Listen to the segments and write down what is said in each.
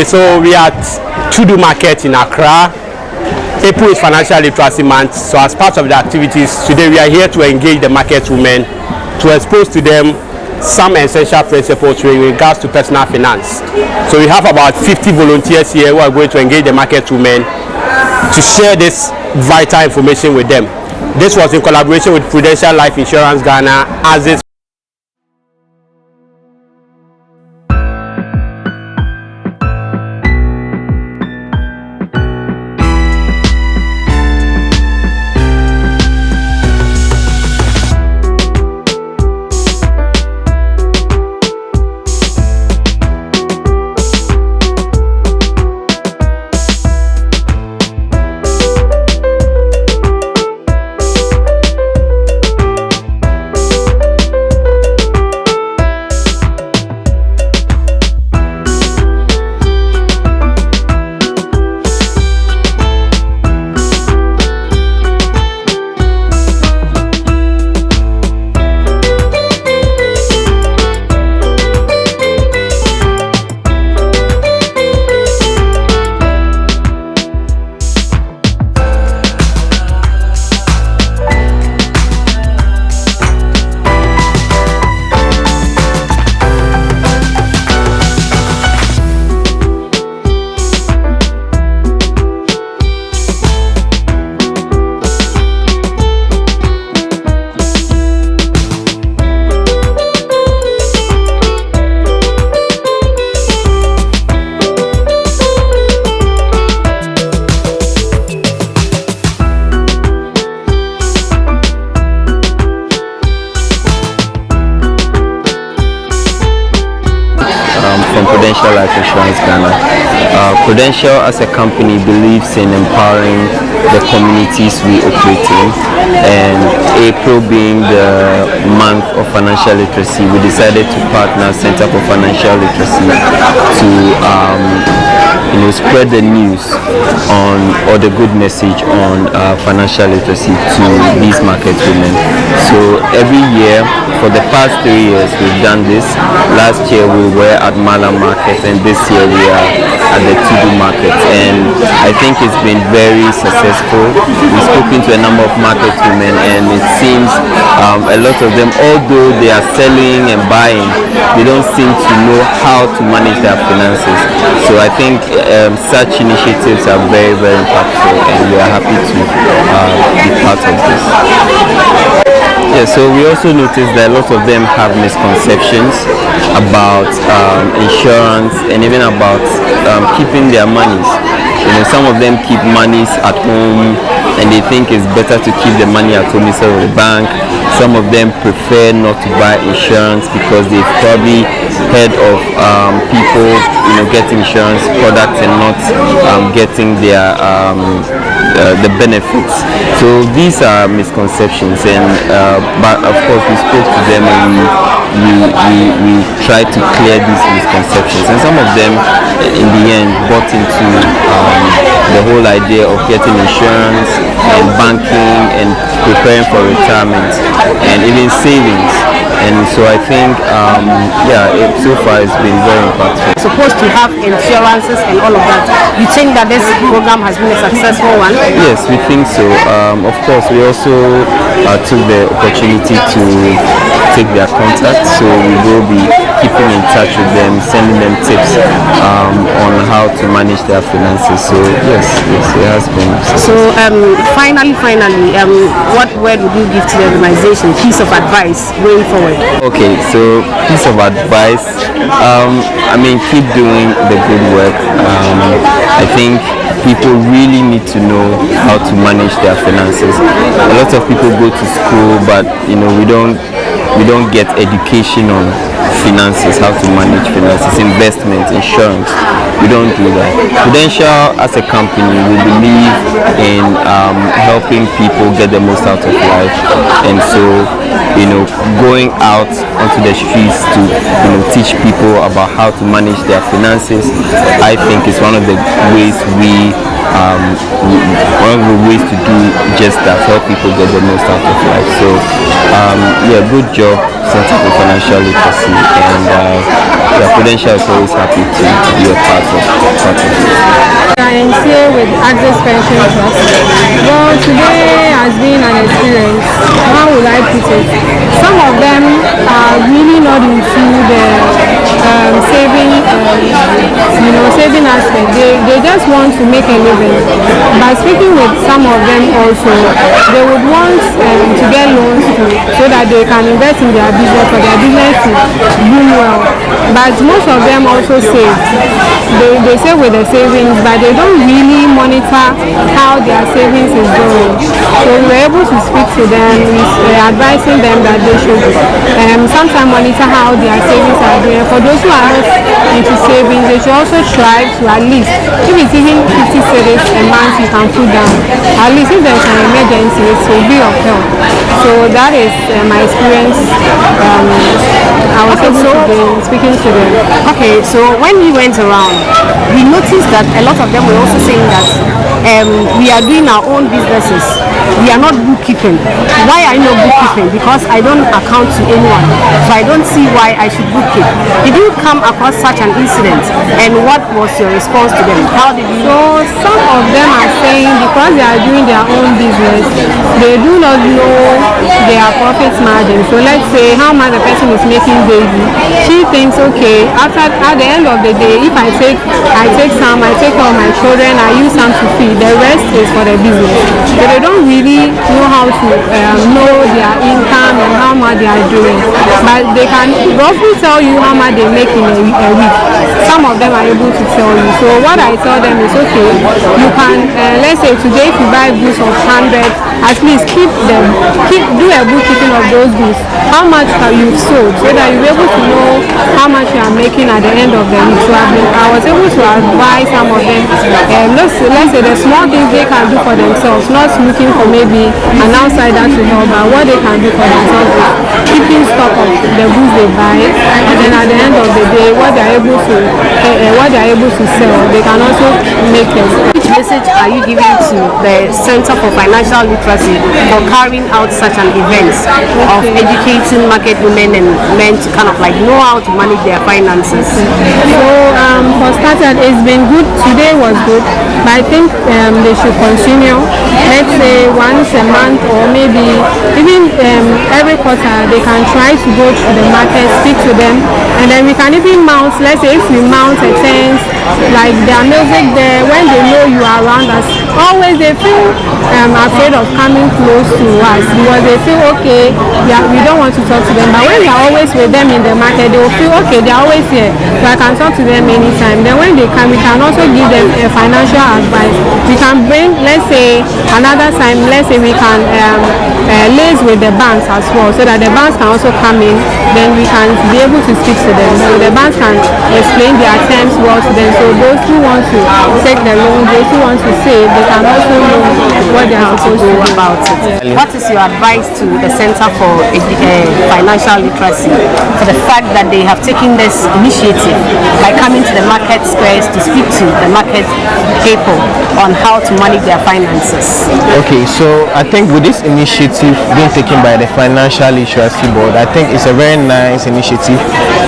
So we are at Tudu market in Accra. April is Financial Literacy Month, so as part of the activities today we are here to engage the market women to expose to them some essential principles with regards to personal finance. So we have about 50 volunteers here who are going to engage the market women to share this vital information with them. This was in collaboration with Prudential Life Insurance Ghana as this. From Prudential Life Insurance Ghana. Prudential as a company believes in empowering the communities we operate in, and April being the month of financial literacy, we decided to partner Center for Financial Literacy to spread the news on, or the good message on financial literacy to these market women. So every year for the past 3 years we've done this. Last year we were at Mala Market, and this year we are at the Tudu Market, and I think it's been very successful. We've spoken to a number of market women, and it seems a lot of them, although they are selling and buying, they don't seem to know how to manage their finances. So I think such initiatives are very, very impactful, and we are happy to be part of this. Yeah, so we also noticed that a lot of them have misconceptions about insurance and even about keeping their monies. Some of them keep monies at home and they think it's better to keep the money at home instead of the bank. Some of them prefer not to buy insurance because they've probably heard of people getting insurance products and not getting their the benefits. So these are misconceptions, and but of course we spoke to them and we tried to clear these misconceptions, and some of them in the end bought into the whole idea of getting insurance and banking and preparing for retirement and even savings. And so I think so far it's been very impactful. Supposed to have insurances and all of that. You think that this program has been a successful one? Yes, we think so. Of course, we also took the opportunity to take their contact, so we will be keeping in touch with them, sending them tips on how to manage their finances. So yes, it has been. So finally, what word would you give to the organization? Piece of advice going forward. Okay, so piece of advice. Keep doing the good work. I think people really need to know how to manage their finances. A lot of people go to school, but we don't get education on finances, how to manage finances, investment, insurance. We don't do that. Prudential as a company, we believe in helping people get the most out of life, and so going out onto the streets to teach people about how to manage their finances, I think is one of the ways to do just that, help people get the most out of life. So good job, Center for Financial Literacy, and Prudential is always happy to be a part of. And here with Access Pension Trust. Well, today has been an experience. How will I put it? Some of them are really not into the saving aspect. They just want to make a living. By speaking with some of them also, they would want to get loans so that they can invest in their business for their business to boom well. But most of them also save. They save with the savings, but they don't really monitor how their savings is going. So we were able to speak to them, advising them that they should sometimes monitor how their savings are doing. For those who are not into savings, they should also try to at least, if it's even 50 cedis a month you can put down, at least if there's an emergency, it will be of help. So that is my experience. I was able to be speaking to them. Okay, so when we went around, we noticed that a lot of them were also saying that we are doing our own businesses. We are not bookkeeping. Why are you not bookkeeping? Because I don't account to anyone. So I don't see why I should bookkeep. Did you come across such an incident? And what was your response to them? How did you... So some of them are saying because they are doing their own business, they do not know their profit margin. So let's say how much the person is making daily. She thinks, okay, at the end of the day, if I take some, I take all my children, I use some to feed. The rest is for the business. So they don't really know how to know their income and how much they are doing. But they can roughly tell you how much they make in a week. Some of them are able to tell you. So what I tell them is, okay, you can, let's say today if you buy goods of 100, at least do a bookkeeping of those goods. How much have you sold so that you'll be able to know how much you are making at the end of the week. So I was able to advise some of them, let's say the small things they can do for themselves, not looking for maybe an outsider to help, but what they can do for themselves is keeping stock of the goods they buy, and then at the end of the day, what they are able to sell, they can also make it. Which message are you giving to the Center for Financial Literacy for carrying out such an event of educating market women and men to kind of like know how to manage their finances? So for starters, it's been good. Today was good, but I think they should continue. Let's say once a month or maybe even every quarter, they can try to go to the market, speak to them, and then we can even mount, let's say if we mount a tent, like their music there, when they know you are around us, always they feel afraid of coming close to us because they feel, okay, yeah, we don't want to talk to them. But when we are always with them in the market, they will feel, okay, they are always here, so I can talk to them anytime. Then when they come, we can also give them a financial advice. We can bring, let's say, another time, let's say we can liaise with the banks as well, so that the banks can also come in, then we can be able to speak to them. So the banks can explain their terms well to them. So those who want to take the loan, those who want to save, they can also know what they are supposed to do about it. Yeah. What is your advice to the Center for Financial Literacy for the fact that they have taken this initiative by coming to the market squares to speak to the market people on how to manage their finances? Okay, so I think with this initiative being taken by the Financial Literacy Board, I think it's a very nice initiative.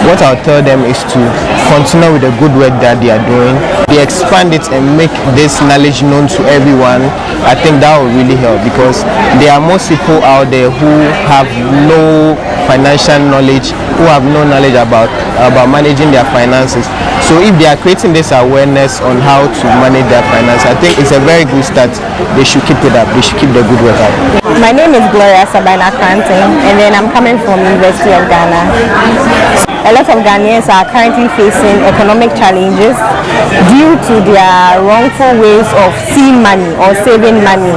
What I'll tell them is to continue with the good work that they are doing. They expand it and make this knowledge known to everyone. I think that will really help because there are most people out there who have no financial knowledge, who have no knowledge about managing their finances. So if they are creating this awareness on how to manage their finances, I think it's a very good start. They should keep it up. They should keep the good work up. My name is Gloria Sabina Kanting, and then I'm coming from University of Ghana. A lot of Ghanaians are currently facing economic challenges due to their wrongful ways of seeing money or saving money.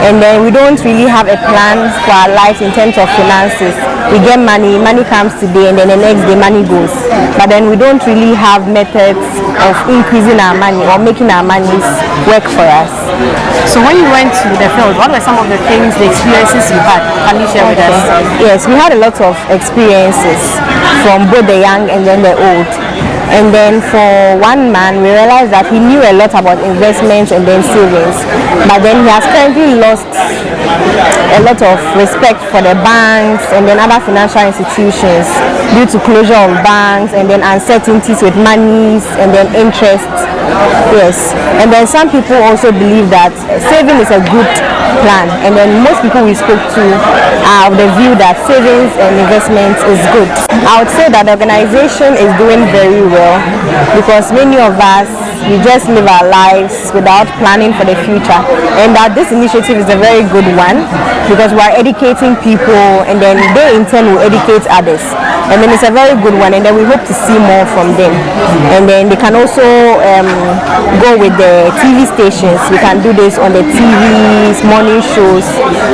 And then we don't really have a plan for our life in terms of finances. We get money comes today, and then the next day money goes. But then we don't really have methods of increasing our money or making our monies work for us. So when you went to the field, what were some of the things, the experiences you had? Can you share with us? Yes, we had a lot of experiences from both the young and then the old. And then for one man, we realized that he knew a lot about investments and then savings. But then he has currently lost a lot of respect for the banks and then other financial institutions due to closure of banks and then uncertainties with monies and then interest Yes, and then some people also believe that saving is a good plan, and then most people we spoke to are of the view that savings and investments is good. I would say that the organization is doing very well because many of us, we just live our lives without planning for the future, and that this initiative is a very good one because we are educating people, and then they in turn will educate others, and then it's a very good one, and then we hope to see more from them. And then they can also go with the TV stations. We can do this on the TVs, morning shows,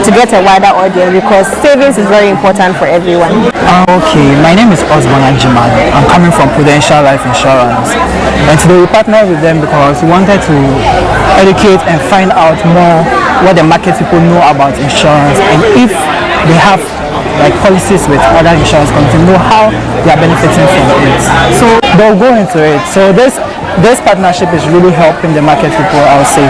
to get a wider audience because savings is very important for everyone. Okay, my name is Osborne Ajiman. I'm coming from Prudential Life Insurance, and today we partnered with them because we wanted to educate and find out more what the market people know about insurance, and if they have like policies with other insurance companies, to know how they are benefiting from it. So they'll go into it. So this partnership is really helping the market people, I would say.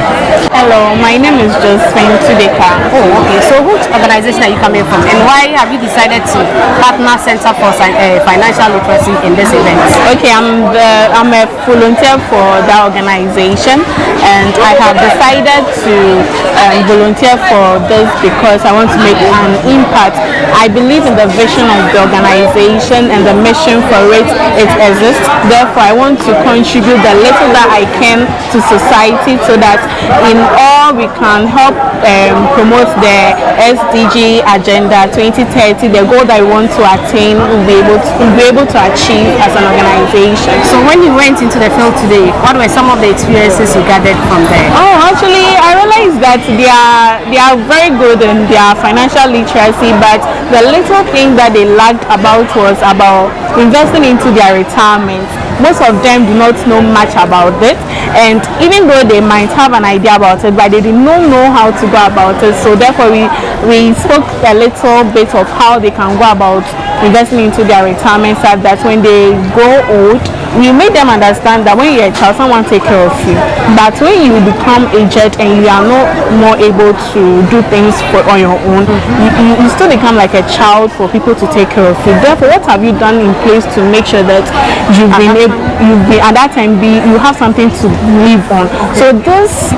Hello, my name is Josephine Tudu. Oh, okay. So which organization are you coming from, and why have you decided to partner Center for Financial Literacy in this event? Okay, I'm a volunteer for that organization, and I have decided to volunteer for this because I want to make an impact. I believe in the vision of the organization and the mission for it exists. Therefore, I want to contribute the little that I can to society so that in all we can help promote the SDG Agenda 2030, the goal that we want to attain, we'll be able to achieve as an organization. So when you went into the field today, what were some of the experiences you gathered from there? Oh, actually, I realized that they are very good in their financial literacy, but the little thing that they lacked about was about investing into their retirement. Most of them do not know much about it, and even though they might have an idea about it, but they do not know how to go about it. So therefore we spoke a little bit of how they can go about investing into their retirement, so that when they grow old, we made them understand that when you're a child, someone take care of you, but when you become aged and you are not more able to do things on your own, you still become like a child for people to take care of you. Therefore, what have you done in place to make sure that you've been at that time you have something to live on? So this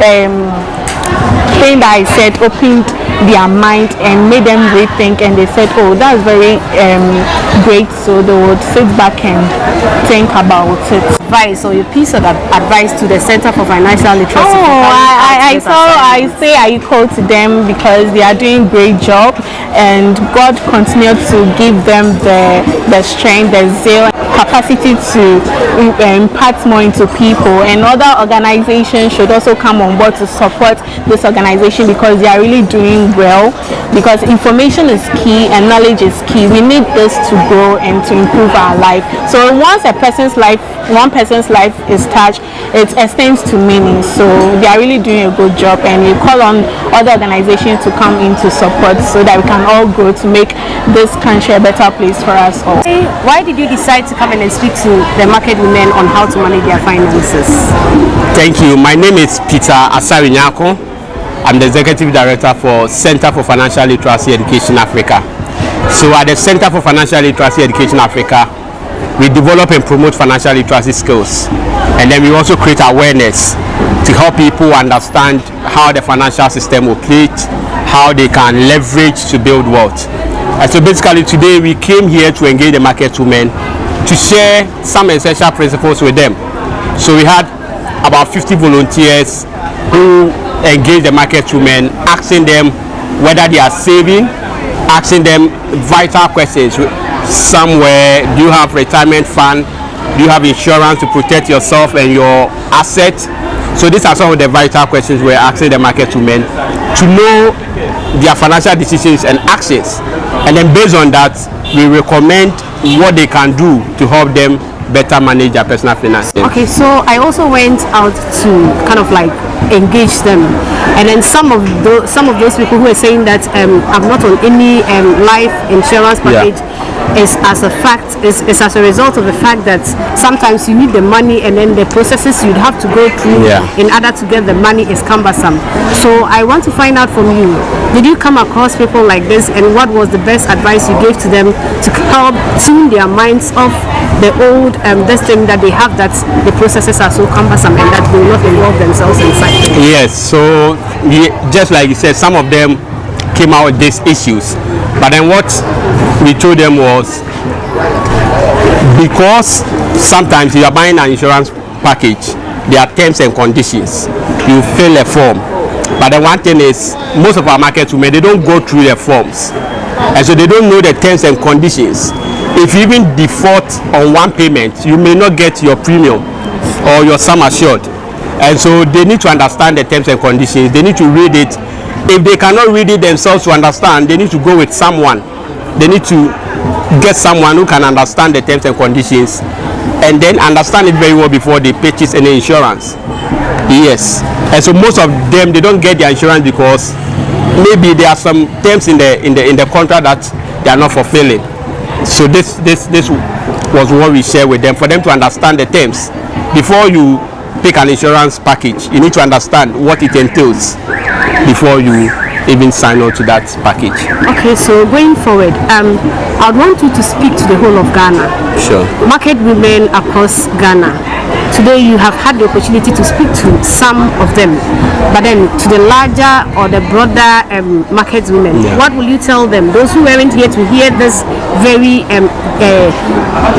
thing that I said opened their mind and made them rethink, and they said, oh, that's very great. So they would sit back and think about it. Advice or your piece of advice to the Center for Financial Literacy? I equal to them because they are doing a great job, and God continue to give them the strength, the zeal, capacity to impact more into people, and other organizations should also come on board to support this organization because they are really doing well, because information is key and knowledge is key. We need this to grow and to improve our life. So once one person's life is touched, it extends to many. So they are really doing a good job, and we call on other organizations to come in to support so that we can all grow to make this country a better place for us all. Why did you decide to come in and speak to the market women on how to manage their finances? Thank you. My name is Peter Asarinyako. I'm the Executive Director for Center for Financial Literacy Education Africa. So at the Center for Financial Literacy Education Africa, we develop and promote financial literacy skills, and then we also create awareness to help people understand how the financial system operates, how they can leverage to build wealth. And so basically today we came here to engage the market women to share some essential principles with them. So we had about 50 volunteers who engage the market women, asking them whether they are saving, asking them vital questions. Somewhere, do you have retirement fund? Do you have insurance to protect yourself and your assets? So these are some of the vital questions we're asking the market women to know their financial decisions and actions, and then based on that we recommend what they can do to help them better manage their personal finances. Okay, so I also went out to kind of like engage them. And then some of those people who are saying that I'm not on any life insurance package is as a result of the fact that sometimes you need the money, and then the processes you'd have to go through in order to get the money is cumbersome. So I want to find out from you, did you come across people like this, and what was the best advice you gave to them to help tune their minds off the old this thing that they have, that the processes are so cumbersome and that they will not involve themselves inside? Yes, so just like you said, some of them came out with these issues, but then what we told them was, because sometimes you are buying an insurance package, there are terms and conditions. You fill a form, but the one thing is, most of our market women, they don't go through the forms, and so they don't know the terms and conditions. If you even default on one payment, you may not get your premium or your sum assured, and so they need to understand the terms and conditions. They need to read it. If they cannot read it themselves to understand, they need to go with someone. They need to get someone who can understand the terms and conditions, and then understand it very well before they purchase any insurance. Yes, and so most of them, they don't get their insurance because maybe there are some terms in the contract that they are not fulfilling. So this was what we share with them, for them to understand the terms. Before you take an insurance package, you need to understand what it entails before you even sign on to that package. Okay, so going forward, I would want you to speak to the whole of Ghana. Sure. Market women across Ghana. Today you have had the opportunity to speak to some of them, but then to the larger or the broader market women, what will you tell them? Those who weren't here to hear this very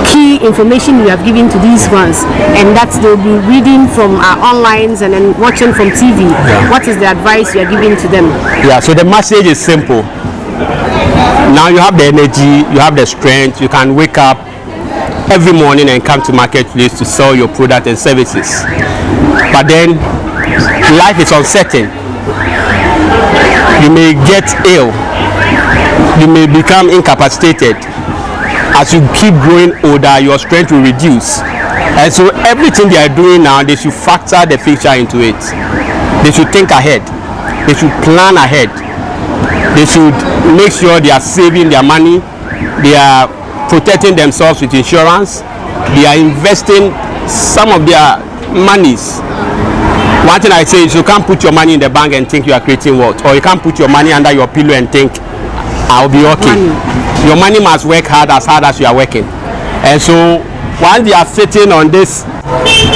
key information you have given to these ones, and that they'll be reading from our onlines and then watching from TV. What is the advice you are giving to them? Yeah, so the message is simple. Now you have the energy, you have the strength, you can wake up every morning and come to marketplace to sell your product and services. But then life is uncertain. You may get ill, you may become incapacitated. As you keep growing older, your strength will reduce, and so everything they are doing now, they should factor the future into it. They should think ahead, they should plan ahead, they should make sure they are saving their money, they are protecting themselves with insurance, they are investing some of their monies. One thing I say is, you can't put your money in the bank and think you are creating wealth, or you can't put your money under your pillow and think I'll be okay. Your money must work hard as you are working. And so while they are sitting on this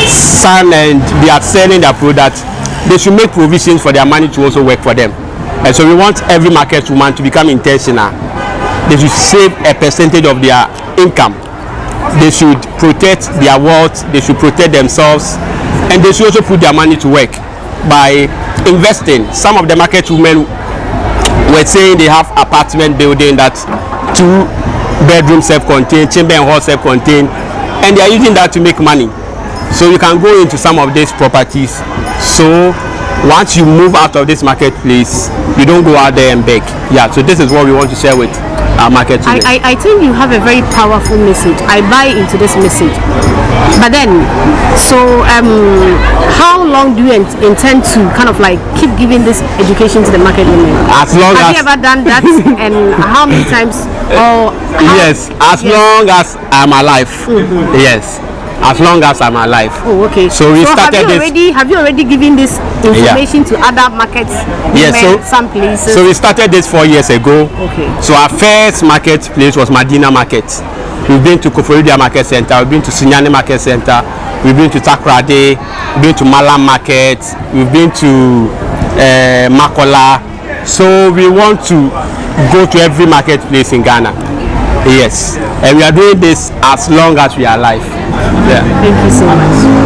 sun and they are selling their product, they should make provisions for their money to also work for them. And so we want every market woman to become intentional. They should save a percentage of their income. They should protect their wealth, they should protect themselves, and they should also put their money to work by investing. Some of the market women were saying they have apartment building that 2-bedroom self-contained, chamber and hall self-contained, and they are using that to make money. So you can go into some of these properties. So once you move out of this marketplace, you don't go out there and beg. Yeah, so this is what we want to share with our market women. I think you have a very powerful message. I buy into this message. But then, so how long do you intend to kind of like keep giving this education to the market women? As long have as you ever done that? And how many times? Yes, as long as I'm alive. Yes, as long as I'm alive. Oh, okay. So we started have you already given this information to other markets? Yes, some places. So we started this 4 years ago. Okay. So our first marketplace was Madina Market. We've been to Koforidia Market Center, we've been to Sunyani Market Center, we've been to Takrade, we've been to Malam Market, we've been to Makola. So we want to go to every marketplace in Ghana. Yes, and we are doing this as long as we are alive. Yeah. Thank you so much.